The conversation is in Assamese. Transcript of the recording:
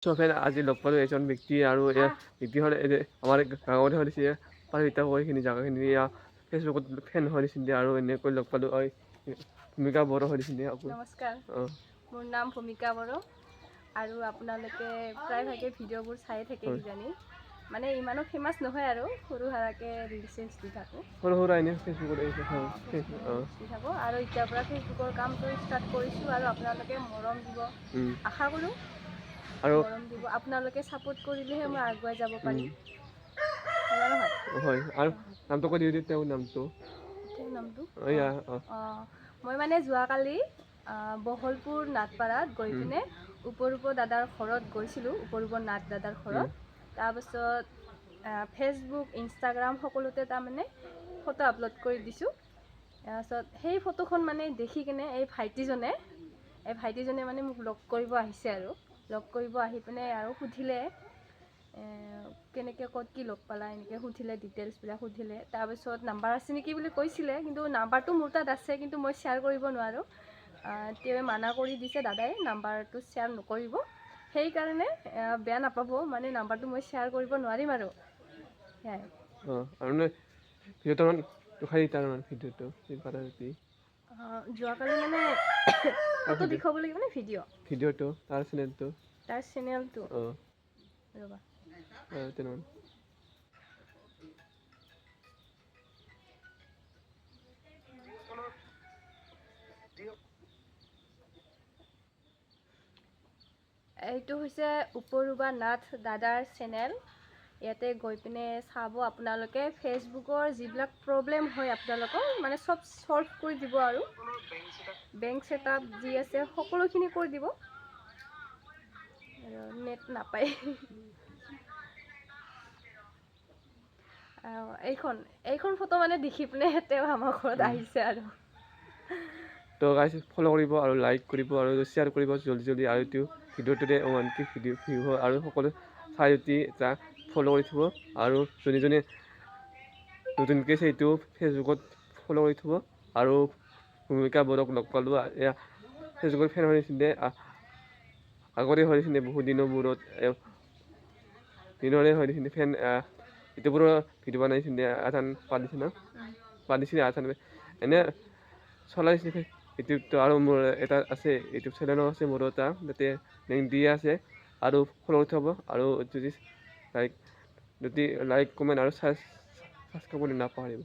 ফ্ৰেণ্ড আজি লগ পালোঁ এজন ব্যক্তি আৰু এই ব্যক্তিখন আমাৰ গাঁৱতে হৈ দিছে পাৰিতা এইখিনি জেগাখিনি ফেচবুকত ফেন হৈ দিছিলে আৰু এনেকৈ লগ পালোঁ ভূমিকা বড়ো হৈ দিছিলে। নমস্কাৰ, মোৰ নাম ভূমিকা বড়ো আৰু আপোনালোকে প্ৰায়ভাগে ভিডিঅ'বোৰ চাই থাকে কিজানি। মানে ইমানো ফেমাছ নহয় আৰু সৰু সুৰাকৈ ৰিলচ দি থাকোঁ। সৰু সুৰা এনেই ফেচবুকত দি থাকোঁ আৰু এতিয়াৰ পৰা ফেচবুকৰ কামটো ষ্টাৰ্ট কৰিছোঁ আৰু আপোনালোকে মৰম দিব আশা কৰোঁ আৰু মৰম দিব। আপোনালোকে ছাপোৰ্ট কৰিলেহে মই আগুৱাই যাব পাৰিম। হয় আৰু নামটো কৈ দিওঁ তেওঁৰ নামটো মই মানে যোৱাকালি বহলপুৰ নাটপাৰাত গৈ পিনে ওপৰ দাদাৰ ঘৰত গৈছিলোঁ, ওপৰ নাট দাদাৰ ঘৰত। তাৰপাছত ফেচবুক ইনষ্টাগ্ৰাম সকলোতে তাৰমানে ফটো আপলোড কৰি দিছোঁ। তাৰপাছত সেই ফটোখন মানে দেখি কিনে এই ভাইটিজনে মানে মোক লগ কৰিব আহিছে আৰু লগ কৰিব আহি পিনে আৰু সুধিলে কেনেকৈ ক'ত কি লগ পালা এনেকৈ সুধিলে, ডিটেইলছবিলাক সুধিলে। তাৰপিছত নাম্বাৰ আছে নেকি বুলি কৈছিলে, কিন্তু নাম্বাৰটো মোৰ তাত আছে কিন্তু মই শ্বেয়াৰ কৰিব নোৱাৰোঁ। তেওঁ মানা কৰি দিছে দাদাই নাম্বাৰটো শ্বেয়াৰ নকৰিব। সেইকাৰণে বেয়া নাপাব, মানে নাম্বাৰটো মই শ্বেয়াৰ কৰিব নোৱাৰিম আৰু সেয়াই। যোৱাকালি মানে ফটো দেখুৱাব লাগিব নে ভিডিঅ'টো তাৰ চেনেলটো ৰ'বা এইটো হৈছে ওপৰুবা নাথ দাদাৰ চেনেল। ইয়াতে গৈ পিনে চাব আপোনালোকে। ফেচবুকৰ যিবিলাক প্ৰব্লেম হয় আপোনালোকৰ মানে চব ছল্ভ কৰি দিব আৰু বেংক ছেটআপ যি আছে সকলোখিনি কৰি দিব। নেট নাপায়। এইখন ফটো মানে দেখি পিনে তেওঁ আমাৰ ঘৰত আহিছে আৰু তো গাইজ ফ'ল' কৰিব আৰু লাইক কৰিব আৰু শ্বেয়াৰ কৰিব জলদি আৰু এইটো ভিডিঅ'টোতে ভিউ হয় আৰু সকলো চাই উঠি এটা ফ'ল' কৰি থ'ব আৰু যোনে নতুনকৈ সেইটো ফেচবুকত ফ'ল' কৰি থ'ব। আৰু ভূমিকা বড়োক লগ পালোঁ এয়া ফেচবুকৰ ফেন হৈ দিছিলে, আগতে হৈ দিছিলে বহুত দিনৰ মূৰত দিনৰে হৈ দিছিলে ফেন। ইউটিউবৰো ভিডিঅ' বনাইছিলে পাতিছিলে এনে চলাইছিলে ইউটিউবটো। আৰু মোৰ এটা আছে ইউটিউব চেনেলো আছে মোৰ এটা, তাতে লিংক দিয়া আছে আৰু ফ'ল' কৰি থ'ব। আৰু যদি লাইক কমেণ্ট আৰু ছাবস্ক্ৰাইব কৰি নাপাহৰিব।